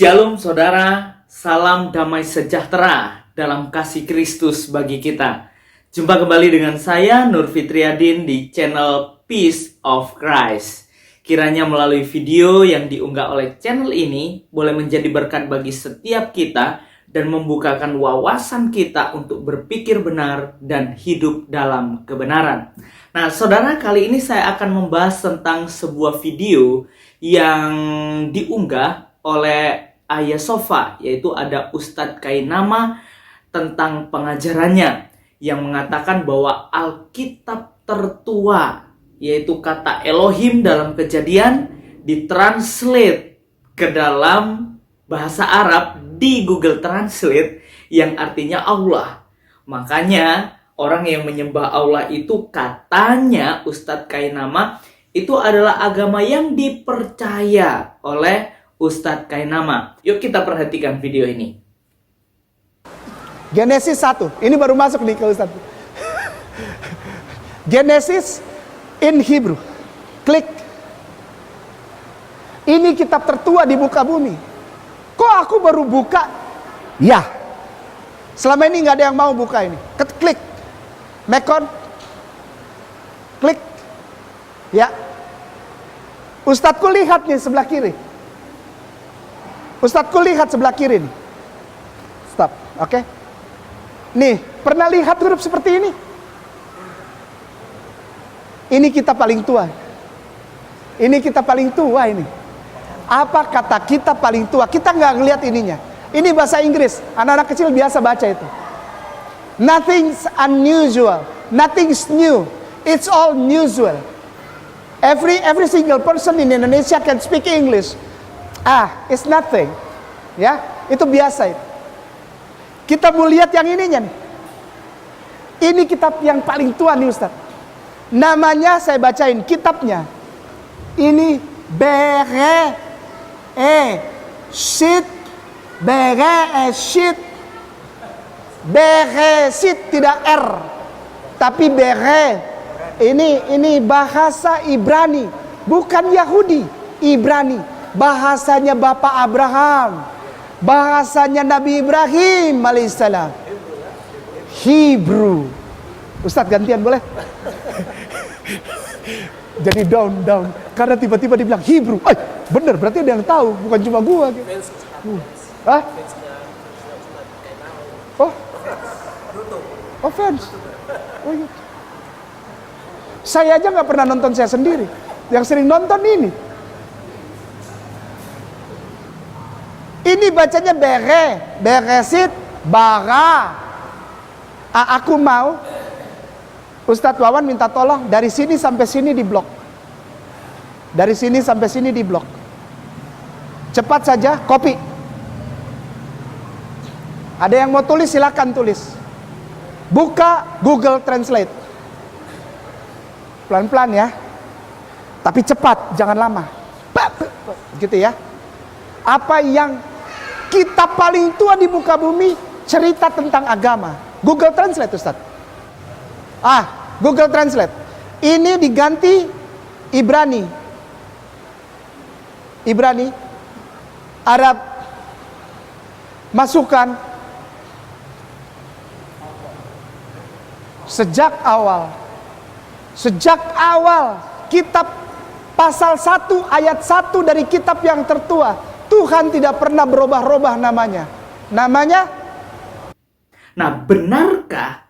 Shalom saudara, salam damai sejahtera dalam kasih Kristus bagi kita. Jumpa kembali dengan saya Nur Fitriadin di channel Peace of Christ. Kiranya melalui video yang diunggah oleh channel ini boleh menjadi berkat bagi setiap kita dan membukakan wawasan kita untuk berpikir benar dan hidup dalam kebenaran. Nah saudara, kali ini saya akan membahas tentang sebuah video yang diunggah oleh Ayah Sofa, yaitu ada Ustadz Kainama, tentang pengajarannya yang mengatakan bahwa Alkitab tertua, yaitu kata Elohim dalam Kejadian, ditranslate ke dalam bahasa Arab di Google Translate yang artinya Allah. Makanya orang yang menyembah Allah itu, katanya Ustadz Kainama, itu adalah agama yang dipercaya oleh Ustadz Kainama. Yuk kita perhatikan video ini. Genesis 1. Ini baru masuk nih ke Ustadz. Genesis in Hebrew. Klik. Ini kitab tertua di muka bumi. Kok aku baru buka? Ya. Selama ini nggak ada yang mau buka ini. Klik. Mekon. Klik. Ya. Ustadzku lihat nih sebelah kiri. Ustadzku lihat sebelah kiri nih. Stop, oke? Nih, pernah lihat huruf seperti ini? Ini kitab paling tua. Ini kitab paling tua ini. Apa kata kitab paling tua? Kita nggak ngelihat ininya. Ini bahasa Inggris. Anak-anak kecil biasa baca itu. Nothing's unusual. Nothing's new. It's all usual. Every single person in Indonesia can speak English. It's nothing. Ya, itu biasa itu. Kita mau lihat yang ininya nih. Ini kitab yang paling tua nih Ustaz. Namanya saya bacain kitabnya. Ini Bereshit. Bereshit. Bereshit tidak R. Tapi Ini bahasa Ibrani, bukan Yahudi. Ibrani, bahasanya Bapak Abraham, bahasanya Nabi Ibrahim alaihissalam. Hebrew. Ustadz gantian boleh? Jadi down karena tiba-tiba dibilang Hebrew. Bener, berarti ada yang tahu, bukan cuma gua. Oh fans. Oh iya. Saya aja nggak pernah nonton saya sendiri. Yang sering nonton ini. Ini bacanya Beresit, Bara. Aku mau Ustadz Wawan minta tolong dari sini sampai sini di blok. Dari sini sampai sini di blok. Cepat saja, copy. Ada yang mau tulis silakan tulis. Buka Google Translate. Pelan-pelan ya. Tapi cepat, jangan lama. Gitu ya. Apa yang kitab paling tua di muka bumi cerita tentang agama? Google Translate Ustaz. Google Translate. Ini diganti Ibrani. Ibrani. Arab. Masukkan. Sejak awal kitab pasal 1 ayat 1 dari kitab yang tertua, Tuhan tidak pernah berubah-ubah namanya. Nah, benarkah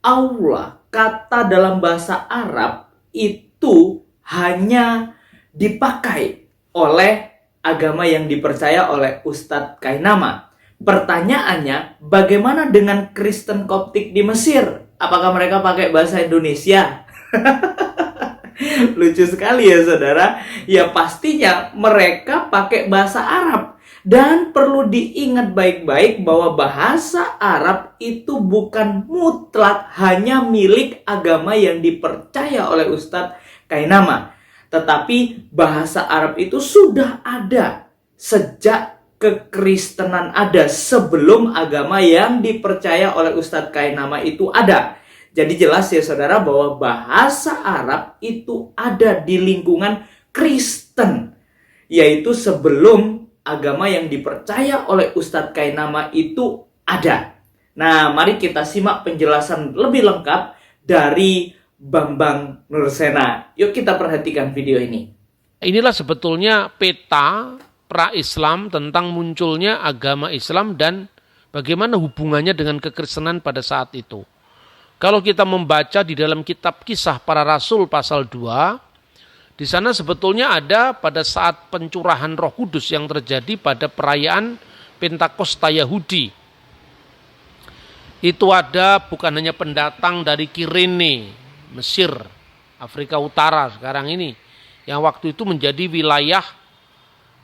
Allah, kata dalam bahasa Arab itu hanya dipakai oleh agama yang dipercaya oleh Ustadz Kainama? Pertanyaannya, bagaimana dengan Kristen Koptik di Mesir? Apakah mereka pakai bahasa Indonesia? Lucu sekali ya saudara. Ya pastinya mereka pakai bahasa Arab. Dan perlu diingat baik-baik bahwa bahasa Arab itu bukan mutlak hanya milik agama yang dipercaya oleh Ustadz Kainama. Tetapi bahasa Arab itu sudah ada sejak kekristenan ada, sebelum agama yang dipercaya oleh Ustadz Kainama itu ada. Jadi jelas ya saudara bahwa bahasa Arab itu ada di lingkungan Kristen, yaitu sebelum agama yang dipercaya oleh Ustadz Kainama itu ada. Nah, mari kita simak penjelasan lebih lengkap dari Bambang Nursena. Yuk kita perhatikan video ini. Inilah sebetulnya peta pra-Islam tentang munculnya agama Islam dan bagaimana hubungannya dengan kekristenan pada saat itu. Kalau kita membaca di dalam kitab Kisah Para Rasul pasal 2, di sana sebetulnya ada pada saat pencurahan Roh Kudus yang terjadi pada perayaan Pentakosta Yahudi. Itu ada bukan hanya pendatang dari Kirene, Mesir, Afrika Utara sekarang ini, yang waktu itu menjadi wilayah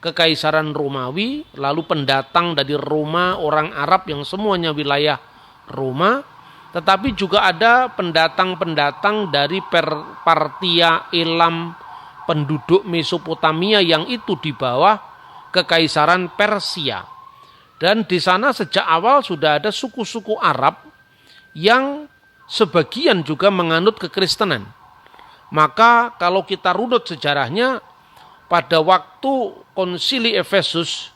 Kekaisaran Romawi, lalu pendatang dari Roma, orang Arab yang semuanya wilayah Roma, tetapi juga ada pendatang-pendatang dari Partia, Elam, penduduk Mesopotamia yang itu di bawah Kekaisaran Persia. Dan di sana sejak awal sudah ada suku-suku Arab yang sebagian juga menganut kekristenan. Maka kalau kita runut sejarahnya, pada waktu konsili Efesus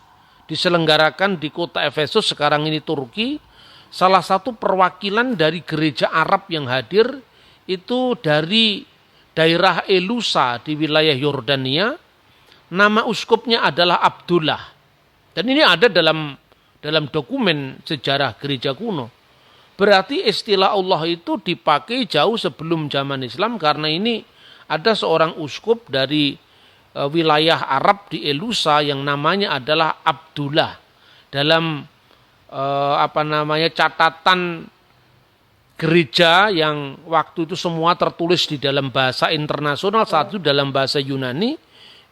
diselenggarakan di kota Efesus, sekarang ini Turki, salah satu perwakilan dari gereja Arab yang hadir itu dari daerah Elusa di wilayah Yordania. Nama uskupnya adalah Abdullah. Dan ini ada dalam dokumen sejarah gereja kuno. Berarti istilah Allah itu dipakai jauh sebelum zaman Islam, karena ini ada seorang uskup dari wilayah Arab di Elusa yang namanya adalah Abdullah. Dalam catatan gereja yang waktu itu semua tertulis di dalam bahasa internasional, satu dalam bahasa Yunani,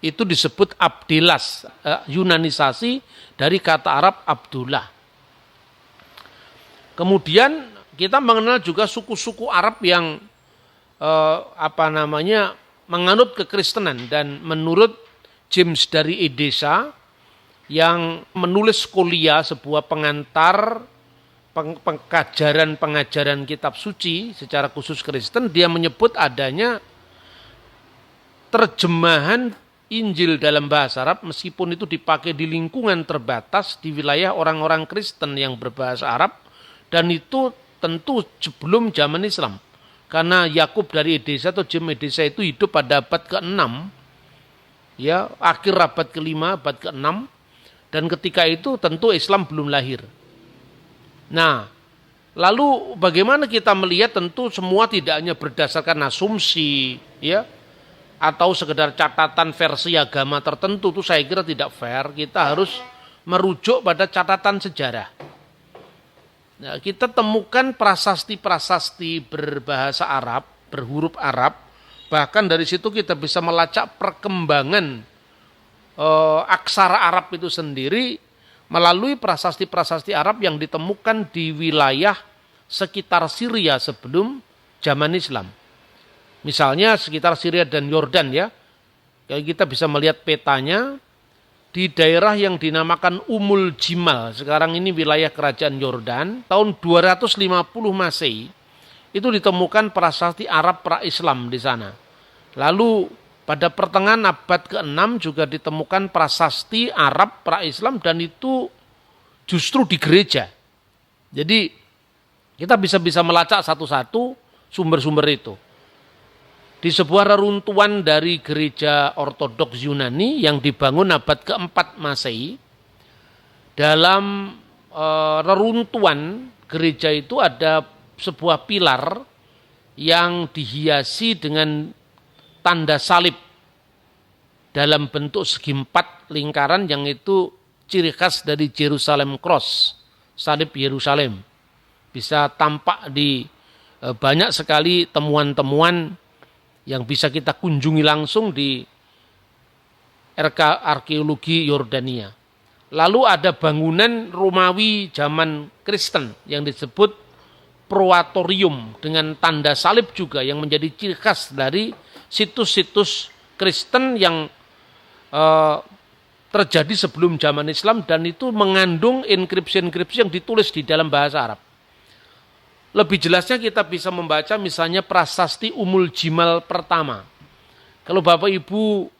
itu disebut Abdilas, Yunanisasi dari kata Arab Abdullah. Kemudian kita mengenal juga suku-suku Arab yang menganut kekristenan, dan menurut James dari Edessa yang menulis Scholia, sebuah pengantar pengajaran kitab suci secara khusus Kristen, dia menyebut adanya terjemahan Injil dalam bahasa Arab, meskipun itu dipakai di lingkungan terbatas di wilayah orang-orang Kristen yang berbahasa Arab, dan itu tentu sebelum zaman Islam. Karena Yakub dari Edessa atau James Edessa itu hidup pada abad ke-6, ya, akhir abad ke-5, abad ke-6, dan ketika itu tentu Islam belum lahir. Nah, lalu bagaimana kita melihat, tentu semua tidak hanya berdasarkan asumsi, ya, atau sekedar catatan versi agama tertentu, itu saya kira tidak fair. Kita harus merujuk pada catatan sejarah. Nah, kita temukan prasasti-prasasti berbahasa Arab, berhuruf Arab, bahkan dari situ kita bisa melacak perkembangan aksara Arab itu sendiri melalui prasasti-prasasti Arab yang ditemukan di wilayah sekitar Syria sebelum zaman Islam. Misalnya sekitar Syria dan Yordan, ya. Kita bisa melihat petanya di daerah yang dinamakan Umul Jimal, sekarang ini wilayah kerajaan Yordan, tahun 250 Masehi, itu ditemukan prasasti Arab pra-Islam di sana. Lalu pada pertengahan abad ke-6 juga ditemukan prasasti Arab pra-Islam, dan itu justru di gereja. Jadi kita bisa melacak satu-satu sumber-sumber itu. Di sebuah reruntuhan dari gereja Ortodoks Yunani yang dibangun abad ke-4 Masehi, dalam reruntuhan gereja itu ada sebuah pilar yang dihiasi dengan tanda salib dalam bentuk segi 4 lingkaran, yang itu ciri khas dari Jerusalem Cross, salib Yerusalem. Bisa tampak di banyak sekali temuan-temuan yang bisa kita kunjungi langsung di arkeologi Yordania. Lalu ada bangunan Romawi zaman Kristen yang disebut Proatorium dengan tanda salib juga, yang menjadi ciri khas dari situs-situs Kristen yang terjadi sebelum zaman Islam, dan itu mengandung inskripsi-inskripsi yang ditulis di dalam bahasa Arab. Lebih jelasnya kita bisa membaca misalnya prasasti Umul Jimal pertama. Kalau Bapak Ibu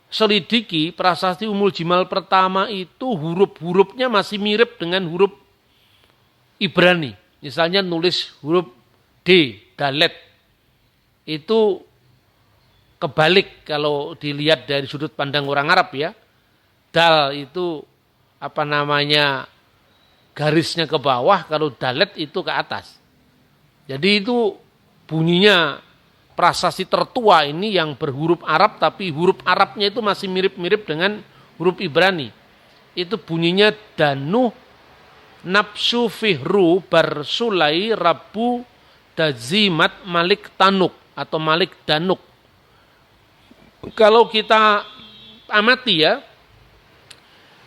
selidiki prasasti Ummul Jimal pertama itu huruf-hurufnya masih mirip dengan huruf Ibrani. Misalnya nulis huruf D, dalet. Itu kebalik kalau dilihat dari sudut pandang orang Arab ya. Dal itu garisnya ke bawah, kalau dalet itu ke atas. Jadi itu bunyinya prasasti tertua ini yang berhuruf Arab, tapi huruf Arabnya itu masih mirip-mirip dengan huruf Ibrani. Itu bunyinya danuh, nafsu fihru, barsulai, rabu, dazimat, malik tanuk atau malik danuk. Kalau kita amati ya,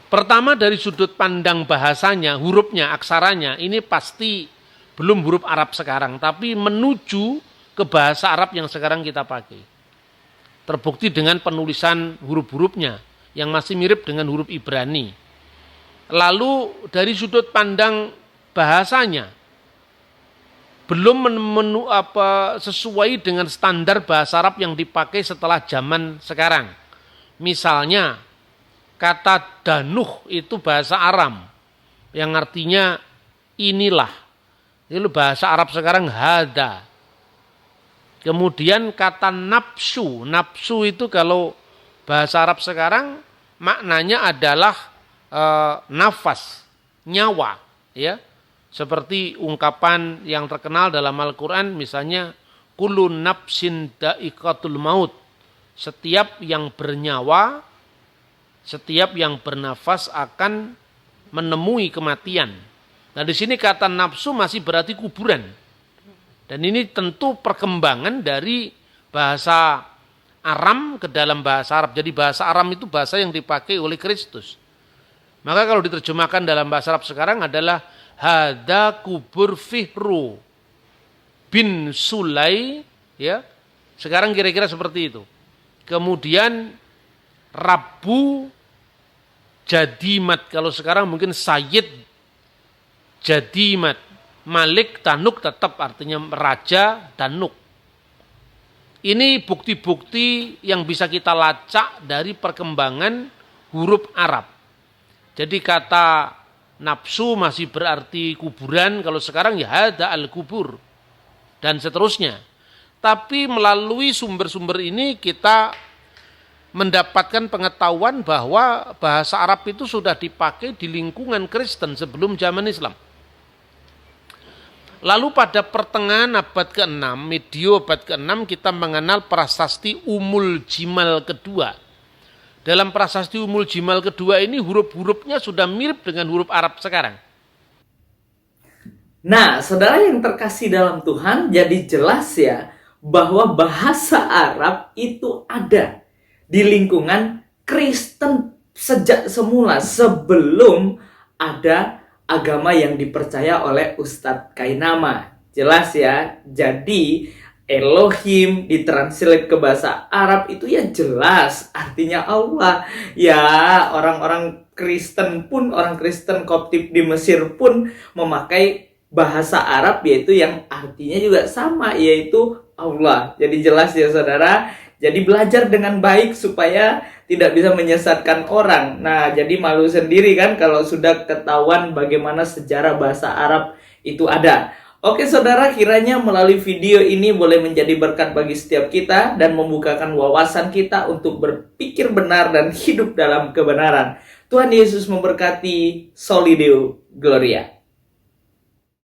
pertama dari sudut pandang bahasanya, hurufnya, aksaranya, ini pasti belum huruf Arab sekarang, tapi menuju ke bahasa Arab yang sekarang kita pakai. Terbukti dengan penulisan huruf-hurufnya yang masih mirip dengan huruf Ibrani. Lalu dari sudut pandang bahasanya belum sesuai dengan standar bahasa Arab yang dipakai setelah zaman sekarang. Misalnya kata danuh itu bahasa Aram yang artinya inilah. Itu bahasa Arab sekarang hada. Kemudian kata nafsu, nafsu itu kalau bahasa Arab sekarang maknanya adalah nafas, nyawa, ya. Seperti ungkapan yang terkenal dalam Al-Qur'an misalnya kullu nafsin da'iqatul maut. Setiap yang bernyawa, setiap yang bernafas akan menemui kematian. Nah, di sini kata nafsu masih berarti kuburan. Dan ini tentu perkembangan dari bahasa Aram ke dalam bahasa Arab. Jadi bahasa Aram itu bahasa yang dipakai oleh Kristus. Maka kalau diterjemahkan dalam bahasa Arab sekarang adalah hada kubur fihru bin Sulai, ya. Sekarang kira-kira seperti itu. Kemudian Rabu Jadimat, kalau sekarang mungkin Sayyid Jadimat. Malik Tanuk tetap artinya raja Danuk. Ini bukti-bukti yang bisa kita lacak dari perkembangan huruf Arab. Jadi kata nafsu masih berarti kuburan, kalau sekarang ya hada al-kubur dan seterusnya. Tapi melalui sumber-sumber ini kita mendapatkan pengetahuan bahwa bahasa Arab itu sudah dipakai di lingkungan Kristen sebelum zaman Islam. Lalu pada pertengahan abad ke-6, medio abad ke-6 kita mengenal prasasti Ummul Jimal kedua. Dalam prasasti Ummul Jimal kedua ini huruf-hurufnya sudah mirip dengan huruf Arab sekarang. Nah, saudara yang terkasih dalam Tuhan, jadi jelas ya bahwa bahasa Arab itu ada di lingkungan Kristen sejak semula, sebelum ada agama yang dipercaya oleh Ustadz Kainama. Jelas ya. Jadi Elohim ditranslate ke bahasa Arab itu ya jelas artinya Allah. Ya, orang-orang Kristen pun, orang Kristen Koptik di Mesir pun memakai bahasa Arab yaitu yang artinya juga sama, yaitu Allah. Jadi jelas ya saudara. Jadi belajar dengan baik supaya tidak bisa menyesatkan orang. Nah, jadi malu sendiri kan kalau sudah ketahuan bagaimana sejarah bahasa Arab itu ada. Oke saudara, kiranya melalui video ini boleh menjadi berkat bagi setiap kita dan membukakan wawasan kita untuk berpikir benar dan hidup dalam kebenaran. Tuhan Yesus memberkati. Soli Deo Gloria.